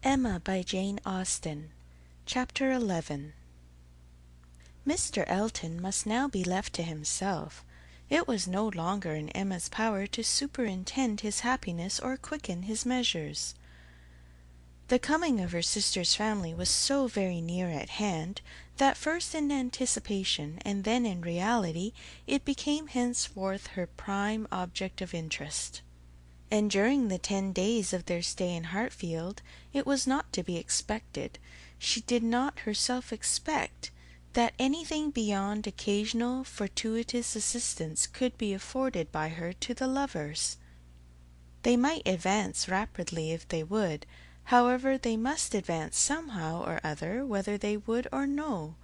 Emma by Jane Austen. Chapter 11. Mr. Elton must now be left to himself. It was no longer in Emma's power to superintend his happiness or quicken his measures. The coming of her sister's family was so very near at hand, that first in anticipation and then in reality it became henceforth her prime object of interest. And during the 10 days of their stay in Hartfield, it was not to be expected, she did not herself expect, that anything beyond occasional fortuitous assistance could be afforded by her to the lovers. They might advance rapidly if they would, however they must advance somehow or other, whether they would or no.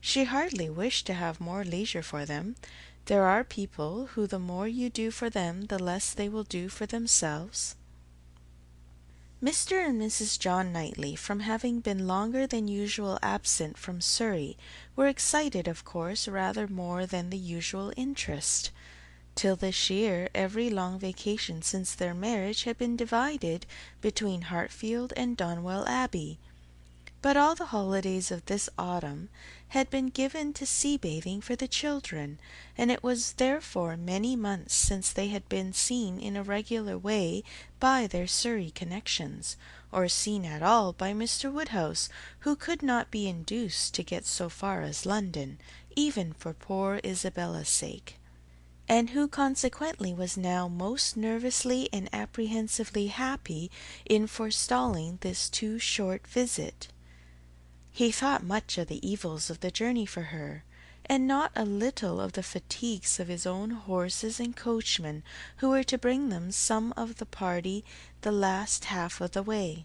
She hardly wished to have more leisure for them. There are people who the more you do for them the less they will do for themselves. Mr. and Mrs. John Knightley, from having been longer than usual absent from Surrey, were excited, of course, rather more than the usual interest. Till this year every long vacation since their marriage had been divided between Hartfield and Donwell Abbey. But all the holidays of this autumn had been given to sea-bathing for the children, and it was therefore many months since they had been seen in a regular way by their Surrey connections, or seen at all by Mr. Woodhouse, who could not be induced to get so far as London, even for poor Isabella's sake, and who consequently was now most nervously and apprehensively happy in forestalling this too short visit. He thought much of the evils of the journey for her, and not a little of the fatigues of his own horses and coachman, who were to bring them some of the party the last half of the way.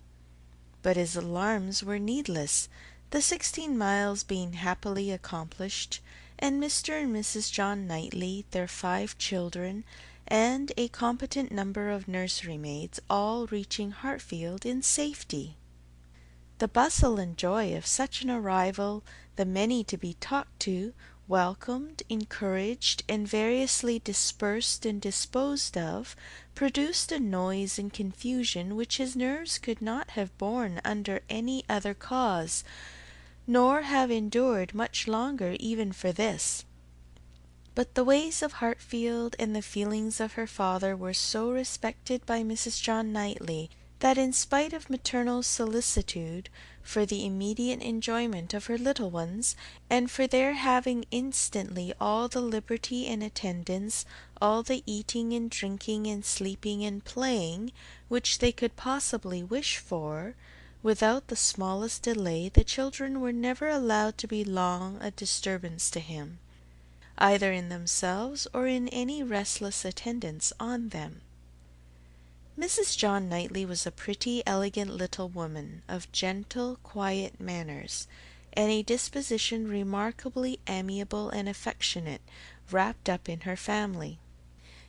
But his alarms were needless, the 16 miles being happily accomplished, and Mr. and Mrs. John Knightley, their 5 children, and a competent number of nursery maids, all reaching Hartfield in safety. The bustle and joy of such an arrival, the many to be talked to, welcomed, encouraged, and variously dispersed and disposed of, produced a noise and confusion which his nerves could not have borne under any other cause, nor have endured much longer even for this. But the ways of Hartfield and the feelings of her father were so respected by Mrs. John Knightley, that in spite of maternal solicitude for the immediate enjoyment of her little ones, and for their having instantly all the liberty and attendance, all the eating and drinking and sleeping and playing, which they could possibly wish for, without the smallest delay, the children were never allowed to be long a disturbance to him, either in themselves or in any restless attendance on them. Mrs. John Knightley was a pretty, elegant little woman, of gentle, quiet manners, and a disposition remarkably amiable and affectionate, wrapped up in her family.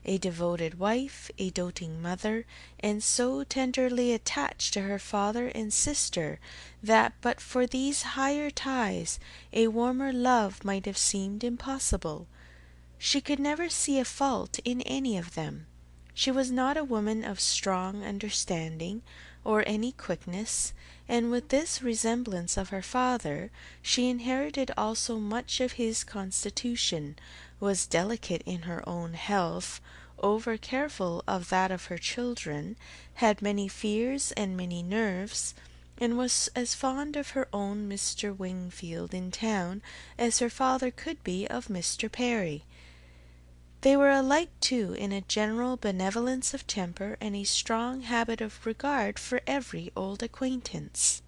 A devoted wife, a doting mother, and so tenderly attached to her father and sister, that but for these higher ties a warmer love might have seemed impossible. She could never see a fault in any of them. She was not a woman of strong understanding, or any quickness, and with this resemblance of her father, she inherited also much of his constitution, was delicate in her own health, over careful of that of her children, had many fears and many nerves, and was as fond of her own Mr. Wingfield in town as her father could be of Mr. Perry. They were alike, too, in a general benevolence of temper and a strong habit of regard for every old acquaintance.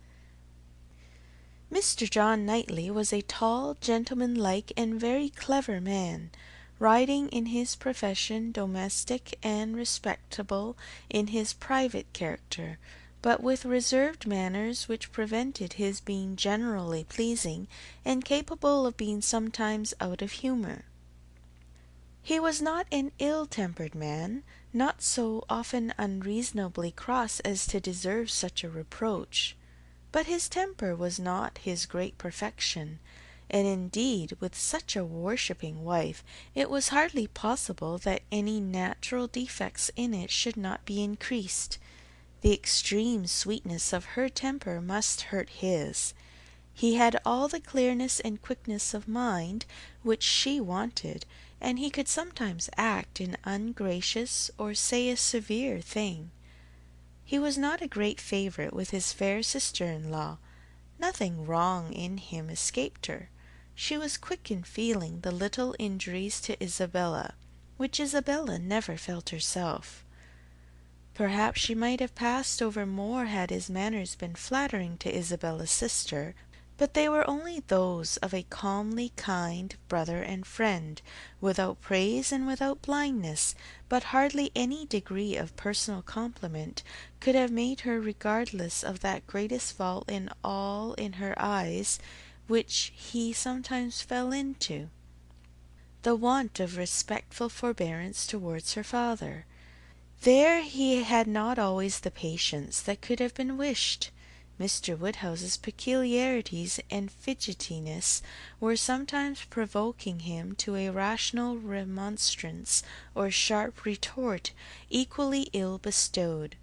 Mr. John Knightley was a tall, gentlemanlike, and very clever man, riding in his profession, domestic and respectable in his private character, but with reserved manners which prevented his being generally pleasing, and capable of being sometimes out of humour. He was not an ill-tempered man, not so often unreasonably cross as to deserve such a reproach, but his temper was not his great perfection, and indeed with such a worshipping wife it was hardly possible that any natural defects in it should not be increased. The extreme sweetness of her temper must hurt his. He had all the clearness and quickness of mind which she wanted, and he could sometimes act an ungracious or say a severe thing. He was not a great favourite with his fair sister-in-law. Nothing wrong in him escaped her. She was quick in feeling the little injuries to Isabella, which Isabella never felt herself. Perhaps she might have passed over more had his manners been flattering to Isabella's sister, but they were only those of a calmly kind brother and friend, without praise and without blindness, but hardly any degree of personal compliment could have made her regardless of that greatest fault in all in her eyes, which he sometimes fell into, the want of respectful forbearance towards her father. There he had not always the patience that could have been wished. Mr. Woodhouse's peculiarities and fidgetiness were sometimes provoking him to a rational remonstrance or sharp retort equally ill bestowed.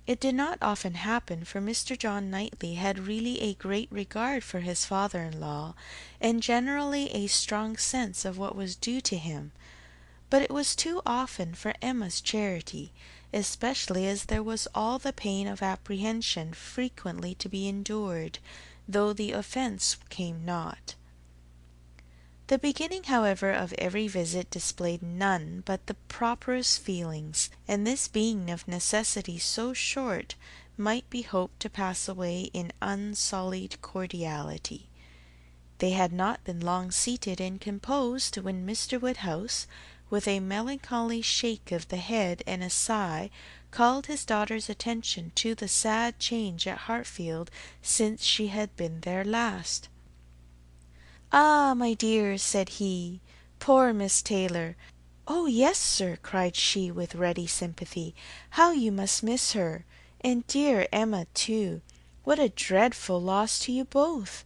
It did not often happen, for Mr. John Knightley had really a great regard for his father-in-law, and generally a strong sense of what was due to him. But it was too often for Emma's charity, especially as there was all the pain of apprehension frequently to be endured, though the offence came not. The beginning, however, of every visit displayed none but the properest feelings, and this being of necessity so short, might be hoped to pass away in unsullied cordiality. They had not been long seated and composed when Mr. Woodhouse, with a melancholy shake of the head and a sigh, called his daughter's attention to the sad change at Hartfield since she had been there last. "Ah, my dear," said he, "poor Miss Taylor!" "Oh, yes, sir," cried she, with ready sympathy. "How you must miss her! And dear Emma, too! What a dreadful loss to you both!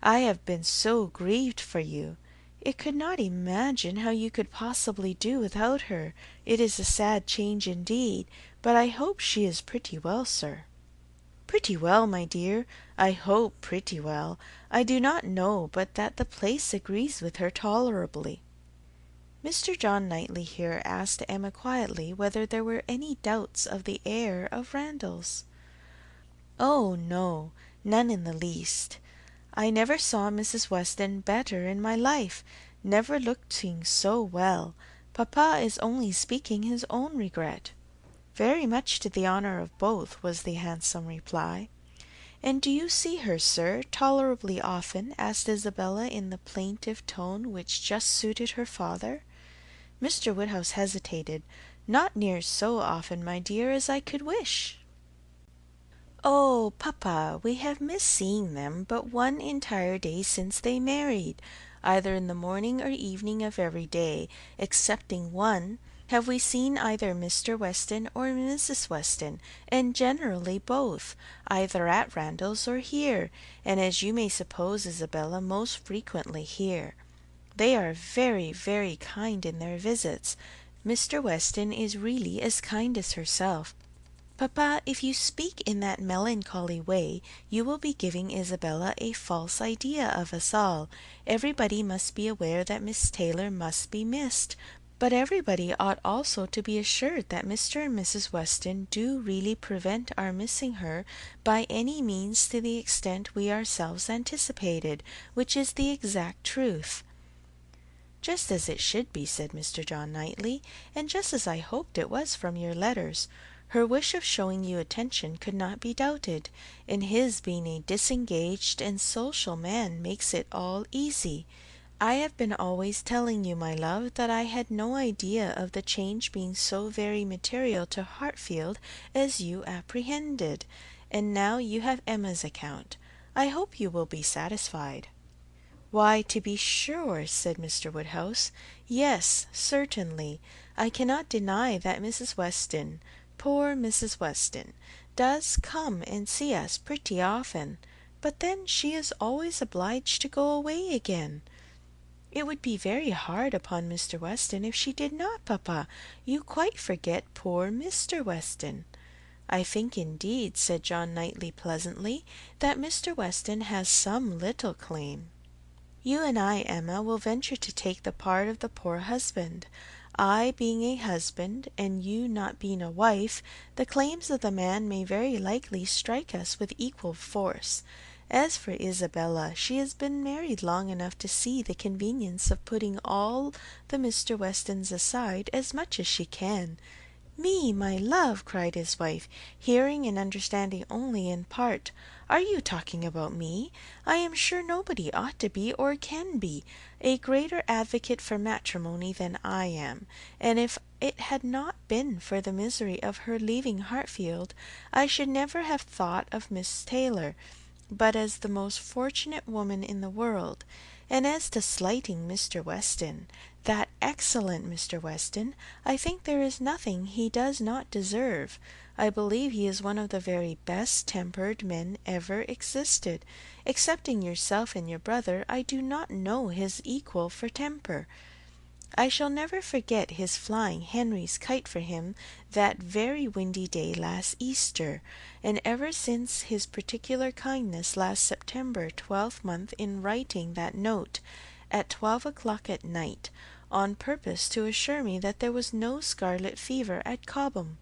I have been so grieved for you. I could not imagine how you could possibly do without her. It is a sad change indeed, but I hope she is pretty well, sir." "Pretty well, my dear. I hope pretty well. I do not know but that the place agrees with her tolerably." Mr. John Knightley here asked Emma quietly whether there were any doubts of the heir of Randalls. "Oh, no, none in the least. I never saw Mrs. Weston better in my life, never looking so well. Papa is only speaking his own regret." "Very much to the honour of both," was the handsome reply. "And do you see her, sir, tolerably often?" asked Isabella in the plaintive tone which just suited her father. Mr. Woodhouse hesitated. "Not near so often, my dear, as I could wish." "Oh, papa, we have missed seeing them but one entire day since they married. Either in the morning or evening of every day, excepting one, have we seen either Mr. Weston or Mrs. Weston, and generally both, either at Randalls or here, and as you may suppose, Isabella, most frequently here. They are very, very kind in their visits. Mr. Weston is really as kind as herself. Papa, if you speak in that melancholy way, you will be giving Isabella a false idea of us all. Everybody must be aware that Miss Taylor must be missed, but everybody ought also to be assured that Mr. and Mrs. Weston do really prevent our missing her by any means to the extent we ourselves anticipated, which is the exact truth." "Just as it should be," said Mr. John Knightley, "and just as I hoped it was from your letters. Her wish of showing you attention could not be doubted, and his being a disengaged and social man makes it all easy. I have been always telling you, my love, that I had no idea of the change being so very material to Hartfield as you apprehended, and now you have Emma's account. I hope you will be satisfied." "Why, to be sure," said Mr. Woodhouse. "Yes, certainly. I cannot deny that Mrs. Weston, poor Mrs. Weston, does come and see us pretty often, but then she is always obliged to go away again. It would be very hard upon Mr. Weston if she did not, papa. You quite forget poor Mr. Weston." I think indeed, said John Knightley pleasantly, that Mr. Weston has some little claim. You and I, Emma, will venture to take the part of the poor husband. I being a husband, and you not being a wife, the claims of the man may very likely strike us with equal force. As for Isabella, she has been married long enough to see the convenience of putting all the Mr. Westons aside as much as she can. Me, my love, cried his wife, hearing and understanding only in part. Are you talking about me? I am sure nobody ought to be, or can be, a greater advocate for matrimony than I am, and if it had not been for the misery of her leaving Hartfield, I should never have thought of Miss Taylor but as the most fortunate woman in the world. And as to slighting Mr. Weston, that excellent Mr. Weston, I think there is nothing he does not deserve. I believe he is one of the very best tempered men ever existed. Excepting yourself and your brother, I do not know his equal for temper. I shall never forget his flying Henry's kite for him that very windy day last Easter, and ever since his particular kindness last September 12th in writing that note at 12 o'clock at night, on purpose to assure me that there was no scarlet fever at Cobham.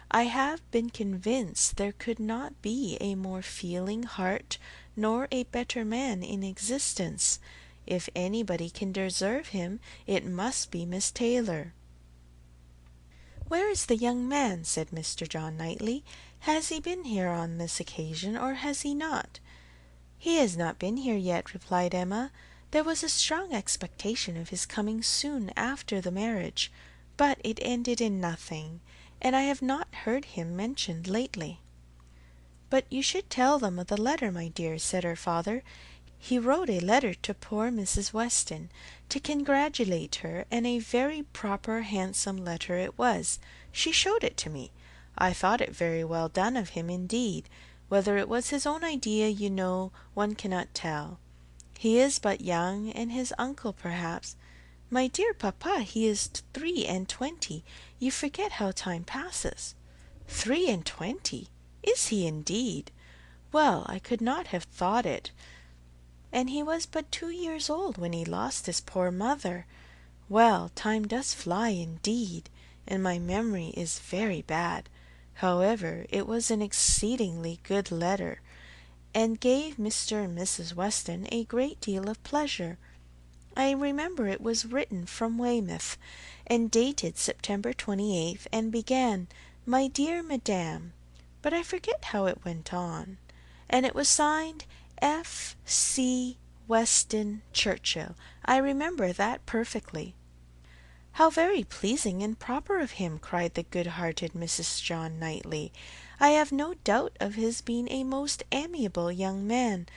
I have been convinced there could not be a more feeling heart nor a better man in existence. If anybody can deserve him, it must be Miss Taylor. Where is the young man? said Mr. John Knightley. Has he been here on this occasion, or has he not? He has not been here yet, replied Emma. There was a strong expectation of his coming soon after the marriage, but it ended in nothing, and I have not heard him mentioned lately. But you should tell them of the letter, my dear, said her father. He wrote a letter to poor Mrs. Weston, to congratulate her, and a very proper handsome letter it was. She showed it to me. I thought it very well done of him indeed. Whether it was his own idea, you know, one cannot tell. He is but young, and his uncle perhaps. My dear papa, he is 23. You forget how time passes. 23! Is he indeed? Well, I could not have thought it. And he was but 2 years old when he lost his poor mother. Well, time does fly indeed, and my memory is very bad. However, it was an exceedingly good letter, and gave Mr. and Mrs. Weston a great deal of pleasure. I remember it was written from Weymouth, and dated September 28th, and began, "My dear Madam," but I forget how it went on, and it was signed F. C. Weston Churchill. I remember that perfectly. How very pleasing and proper of him, cried the good-hearted Mrs. John Knightley. I have no doubt of his being a most amiable young man,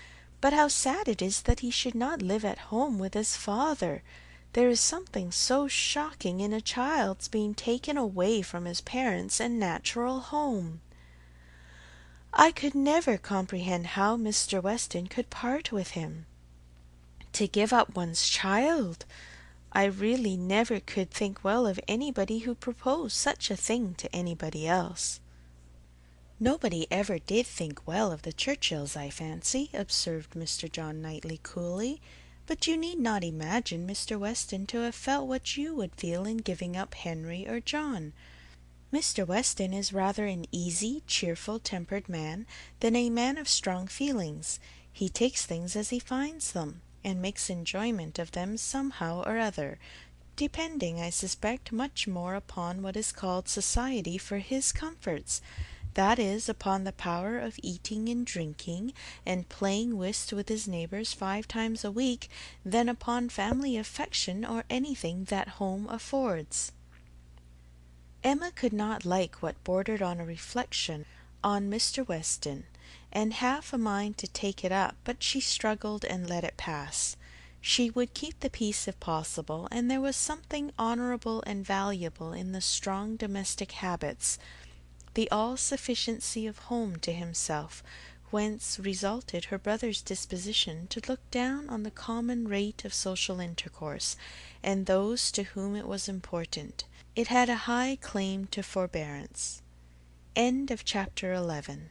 but how sad it is that he should not live at home with his father. There is something so shocking in a child's being taken away from his parents and natural home. I could never comprehend how Mr. Weston could part with him. To give up one's child! I really never could think well of anybody who proposed such a thing to anybody else. Nobody ever did think well of the Churchills, I fancy, observed Mr. John Knightley coolly, but you need not imagine Mr. Weston to have felt what you would feel in giving up Henry or John. Mr. Weston is rather an easy, cheerful tempered man than a man of strong feelings. He takes things as he finds them, and makes enjoyment of them somehow or other, depending, I suspect, much more upon what is called society for his comforts, that is, upon the power of eating and drinking, and playing whist with his neighbours 5 times a week, than upon family affection or anything that home affords. Emma could not like what bordered on a reflection on Mr. Weston, and half a mind to take it up, but she struggled and let it pass. She would keep the peace if possible, and there was something honourable and valuable in the strong domestic habits, the all-sufficiency of home to himself, whence resulted her brother's disposition to look down on the common rate of social intercourse, and those to whom it was important. It had a high claim to forbearance. End of chapter 11.